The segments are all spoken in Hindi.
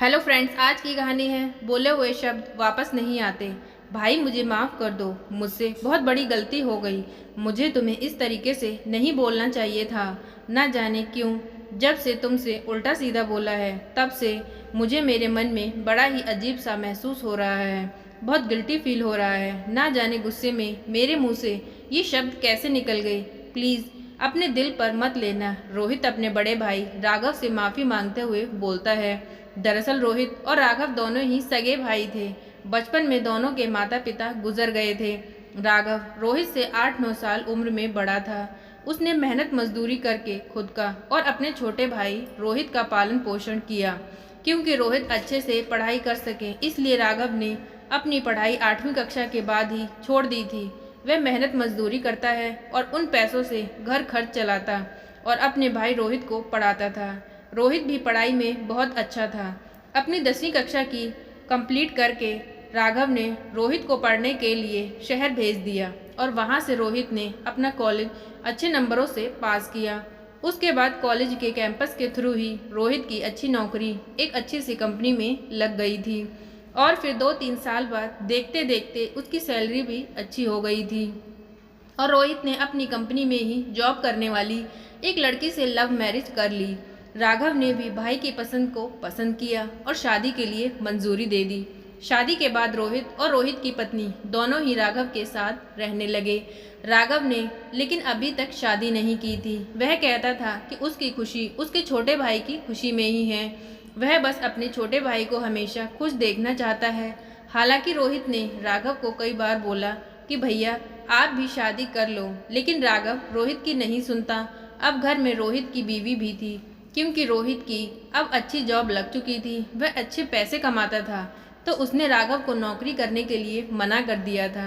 हेलो फ्रेंड्स, आज की कहानी है बोले हुए शब्द वापस नहीं आते। भाई मुझे माफ़ कर दो, मुझसे बहुत बड़ी गलती हो गई। मुझे तुम्हें इस तरीके से नहीं बोलना चाहिए था। ना जाने क्यों जब से तुमसे उल्टा सीधा बोला है तब से मुझे मेरे मन में बड़ा ही अजीब सा महसूस हो रहा है। बहुत गिल्टी फील हो रहा है। ना जाने गुस्से में मेरे मुंह से ये शब्द कैसे निकल गए। प्लीज़ अपने दिल पर मत लेना। रोहित अपने बड़े भाई राघव से माफ़ी मांगते हुए बोलता है। दरअसल रोहित और राघव दोनों ही सगे भाई थे। बचपन में दोनों के माता पिता गुजर गए थे। राघव रोहित से 8-9 साल उम्र में बड़ा था। उसने मेहनत मजदूरी करके खुद का और अपने छोटे भाई रोहित का पालन पोषण किया। क्योंकि रोहित अच्छे से पढ़ाई कर सके इसलिए राघव ने अपनी पढ़ाई 8वीं कक्षा के बाद ही छोड़ दी थी। वह मेहनत मजदूरी करता है और उन पैसों से घर खर्च चलाता और अपने भाई रोहित को पढ़ाता था। रोहित भी पढ़ाई में बहुत अच्छा था। अपनी 10वीं कक्षा की कंप्लीट करके राघव ने रोहित को पढ़ने के लिए शहर भेज दिया और वहाँ से रोहित ने अपना कॉलेज अच्छे नंबरों से पास किया। उसके बाद कॉलेज के कैंपस के थ्रू ही रोहित की अच्छी नौकरी एक अच्छी सी कंपनी में लग गई थी और फिर 2-3 साल बाद देखते देखते उसकी सैलरी भी अच्छी हो गई थी और रोहित ने अपनी कंपनी में ही जॉब करने वाली एक लड़की से लव मैरिज कर ली। राघव ने भी भाई की पसंद को पसंद किया और शादी के लिए मंजूरी दे दी। शादी के बाद रोहित और रोहित की पत्नी दोनों ही राघव के साथ रहने लगे। राघव ने लेकिन अभी तक शादी नहीं की थी। वह कहता था कि उसकी खुशी उसके छोटे भाई की खुशी में ही है। वह बस अपने छोटे भाई को हमेशा खुश देखना चाहता है। हालांकि रोहित ने राघव को कई बार बोला कि भैया आप भी शादी कर लो, लेकिन राघव रोहित की नहीं सुनता। अब घर में रोहित की बीवी भी थी। क्योंकि रोहित की अब अच्छी जॉब लग चुकी थी, वह अच्छे पैसे कमाता था, तो उसने राघव को नौकरी करने के लिए मना कर दिया था।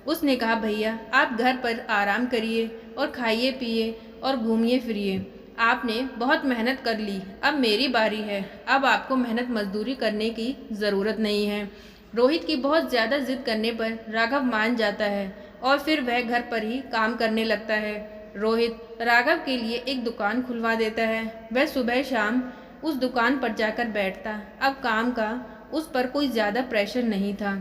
उसने कहा भैया आप घर पर आराम करिए और खाइए पिए और घूमिए फिरिए। आपने बहुत मेहनत कर ली, अब मेरी बारी है। अब आपको मेहनत मजदूरी करने की ज़रूरत नहीं है। रोहित की बहुत ज़्यादा जिद करने पर राघव मान जाता है और फिर वह घर पर ही काम करने लगता है। रोहित राघव के लिए एक दुकान खुलवा देता है। वह सुबह शाम उस दुकान पर जाकर बैठता। अब काम का उस पर कोई ज़्यादा प्रेशर नहीं था।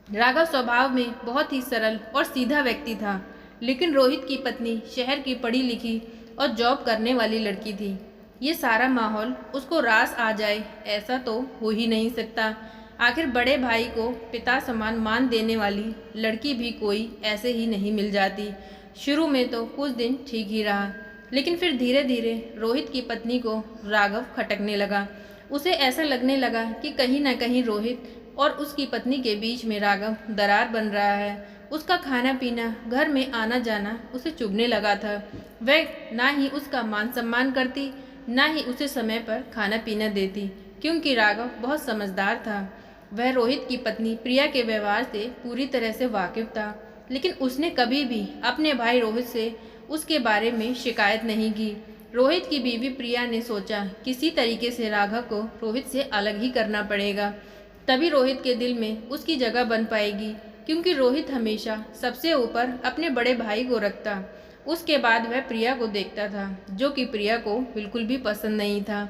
राघव स्वभाव में बहुत ही सरल और सीधा व्यक्ति था, लेकिन रोहित की पत्नी शहर की पढ़ी लिखी और जॉब करने वाली लड़की थी। ये सारा माहौल उसको रास आ जाए ऐसा तो हो ही नहीं सकता। आखिर बड़े भाई को पिता समान मान देने वाली लड़की भी कोई ऐसे ही नहीं मिल जाती। शुरू में तो कुछ दिन ठीक ही रहा, लेकिन फिर धीरे धीरे रोहित की पत्नी को राघव खटकने लगा। उसे ऐसा लगने लगा कि कहीं ना कहीं रोहित और उसकी पत्नी के बीच में राघव दरार बन रहा है। उसका खाना पीना, घर में आना जाना उसे चुभने लगा था। वह ना ही उसका मान सम्मान करती, ना ही उसे समय पर खाना पीना देती, क्योंकि राघव बहुत समझदार था। वह रोहित की पत्नी प्रिया के व्यवहार से पूरी तरह से वाकिफ था, लेकिन उसने कभी भी अपने भाई रोहित से उसके बारे में शिकायत नहीं की। रोहित की बीवी प्रिया ने सोचा किसी तरीके से राघव को रोहित से अलग ही करना पड़ेगा, तभी रोहित के दिल में उसकी जगह बन पाएगी। क्योंकि रोहित हमेशा सबसे ऊपर अपने बड़े भाई को रखता। उसके बाद वह प्रिया को देखता था, जो कि प्रिया को बिल्कुल भी पसंद नहीं था।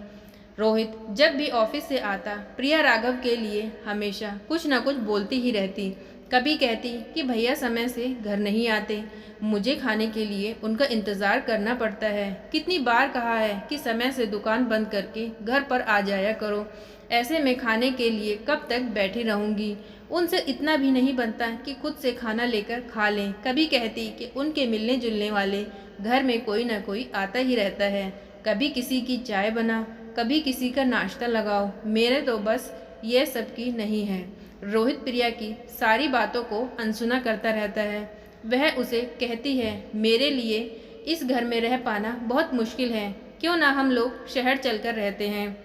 रोहित जब भी ऑफिस से आता, प्रिया राघव के लिए हमेशा कुछ ना कुछ बोलती ही रहती। कभी कहती कि भैया समय से घर नहीं आते, मुझे खाने के लिए उनका इंतज़ार करना पड़ता है। कितनी बार कहा है कि समय से दुकान बंद करके घर पर आ जाया करो, ऐसे में खाने के लिए कब तक बैठी रहूंगी। उनसे इतना भी नहीं बनता कि खुद से खाना लेकर खा लें। कभी कहती कि उनके मिलने जुलने वाले घर में कोई ना कोई आता ही रहता है। कभी किसी की चाय बना, कभी किसी का नाश्ता लगाओ, मेरे तो बस ये सब की नहीं है। रोहित प्रिया की सारी बातों को अनसुना करता रहता है। वह उसे कहती है मेरे लिए इस घर में रह पाना बहुत मुश्किल है, क्यों ना हम लोग शहर चलकर रहते हैं,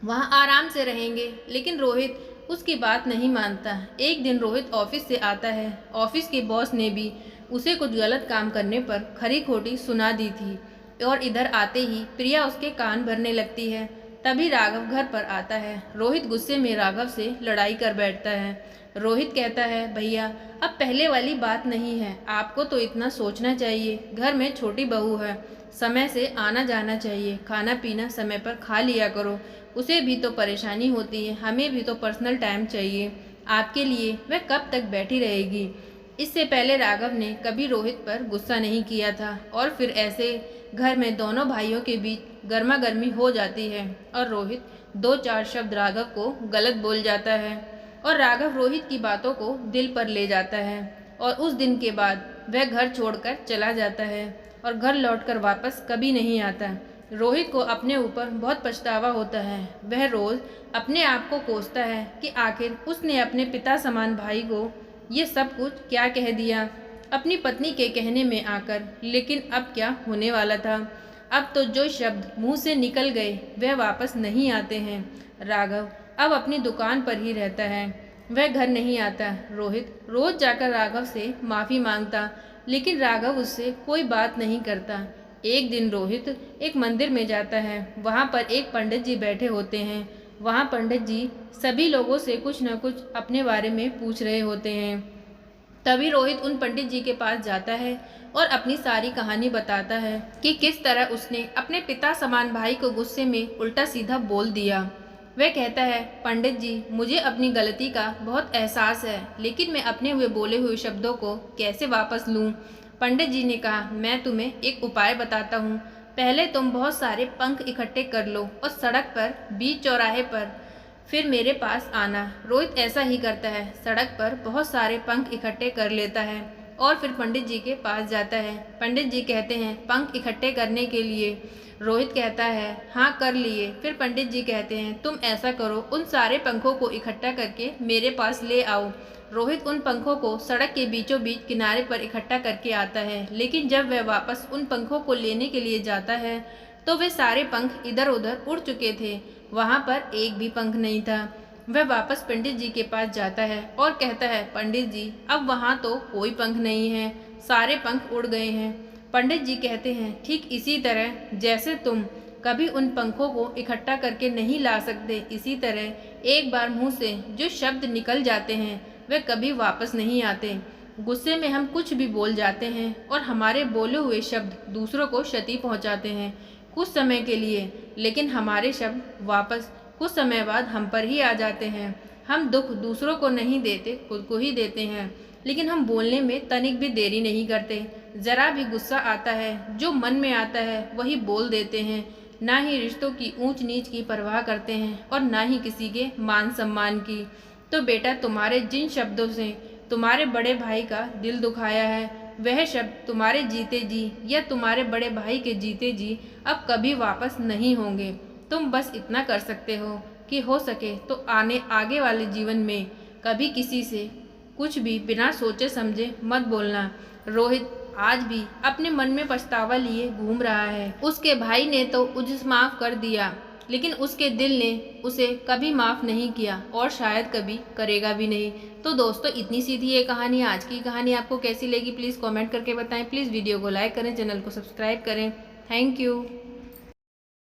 वहाँ आराम से रहेंगे। लेकिन रोहित उसकी बात नहीं मानता। एक दिन रोहित ऑफिस से आता है। ऑफिस के बॉस ने भी उसे कुछ गलत काम करने पर खरी खोटी सुना दी थी और इधर आते ही प्रिया उसके कान भरने लगती है। तभी राघव घर पर आता है। रोहित गुस्से में राघव से लड़ाई कर बैठता है। रोहित कहता है भैया अब पहले वाली बात नहीं है, आपको तो इतना सोचना चाहिए। घर में छोटी बहू है, समय से आना जाना चाहिए, खाना पीना समय पर खा लिया करो। उसे भी तो परेशानी होती है, हमें भी तो पर्सनल टाइम चाहिए। आपके लिए वह कब तक बैठी रहेगी? इससे पहले राघव ने कभी रोहित पर गुस्सा नहीं किया था, और फिर ऐसे घर में दोनों भाइयों के बीच गर्मा गर्मी हो जाती है और रोहित दो चार शब्द राघव को गलत बोल जाता है और राघव रोहित की बातों को दिल पर ले जाता है और उस दिन के बाद वह घर छोड़कर चला जाता है और घर लौटकर वापस कभी नहीं आता। रोहित को अपने ऊपर बहुत पछतावा होता है। वह रोज अपने आप को कोसता है कि आखिर उसने अपने पिता समान भाई को ये सब कुछ क्या कह दिया अपनी पत्नी के कहने में आकर। लेकिन अब क्या होने वाला था? अब तो जो शब्द मुंह से निकल गए वह वापस नहीं आते हैं। राघव अब अपनी दुकान पर ही रहता है, वह घर नहीं आता। रोहित रोज जाकर राघव से माफ़ी मांगता, लेकिन राघव उससे कोई बात नहीं करता। एक दिन रोहित एक मंदिर में जाता है। वहाँ पर एक पंडित जी बैठे होते हैं। वहाँ पंडित जी सभी लोगों से कुछ न कुछ अपने बारे में पूछ रहे होते हैं। तभी रोहित उन पंडित जी के पास जाता है और अपनी सारी कहानी बताता है कि किस तरह उसने अपने पिता समान भाई को गुस्से में उल्टा सीधा बोल दिया। वह कहता है, पंडित जी, मुझे अपनी गलती का बहुत एहसास है, लेकिन मैं अपने हुए बोले हुए शब्दों को कैसे वापस लूं? पंडित जी ने कहा, मैं तुम्हें एक उपाय बताता हूँ। पहले तुम बहुत सारे पंख इकट्ठे कर लो और सड़क पर बीच चौराहे पर फिर मेरे पास आना। रोहित ऐसा ही करता है, सड़क पर बहुत सारे पंख इकट्ठे कर लेता है और फिर पंडित जी के पास जाता है। पंडित जी कहते हैं, पंख इकट्ठे करने के लिए? रोहित कहता है, हाँ कर लिए। फिर पंडित जी कहते हैं, तुम ऐसा करो, उन सारे पंखों को इकट्ठा करके मेरे पास ले आओ। रोहित उन पंखों को सड़क के बीचों बीच किनारे पर इकट्ठा करके आता है, लेकिन जब वह वापस उन पंखों को लेने के लिए जाता है तो वे सारे पंख इधर उधर उड़ चुके थे। वहाँ पर एक भी पंख नहीं था। वह वापस पंडित जी के पास जाता है और कहता है, पंडित जी, अब वहाँ तो कोई पंख नहीं है, सारे पंख उड़ गए हैं। पंडित जी कहते हैं, ठीक इसी तरह जैसे तुम कभी उन पंखों को इकट्ठा करके नहीं ला सकते, इसी तरह एक बार मुंह से जो शब्द निकल जाते हैं वे कभी वापस नहीं आते। गुस्से में हम कुछ भी बोल जाते हैं और हमारे बोले हुए शब्द दूसरों को क्षति पहुंचाते हैं कुछ समय के लिए, लेकिन हमारे शब्द वापस कुछ समय बाद हम पर ही आ जाते हैं। हम दुख दूसरों को नहीं देते, खुद को ही देते हैं, लेकिन हम बोलने में तनिक भी देरी नहीं करते। ज़रा भी गुस्सा आता है, जो मन में आता है वही बोल देते हैं। ना ही रिश्तों की ऊंच नीच की परवाह करते हैं और ना ही किसी के मान सम्मान की। तो बेटा, तुम्हारे जिन शब्दों से तुम्हारे बड़े भाई का दिल दुखाया है, वह शब्द तुम्हारे जीते जी या तुम्हारे बड़े भाई के जीते जी अब कभी वापस नहीं होंगे। तुम बस इतना कर सकते हो कि हो सके तो आगे वाले जीवन में कभी किसी से कुछ भी बिना सोचे समझे मत बोलना। रोहित आज भी अपने मन में पछतावा लिए घूम रहा है। उसके भाई ने तो उसे माफ़ कर दिया, लेकिन उसके दिल ने उसे कभी माफ़ नहीं किया और शायद कभी करेगा भी नहीं। तो दोस्तों, इतनी सी थी ये कहानी। आज की कहानी आपको कैसी लगी प्लीज़ कमेंट करके बताएं। प्लीज़ वीडियो को लाइक करें, चैनल को सब्सक्राइब करें। Thank you.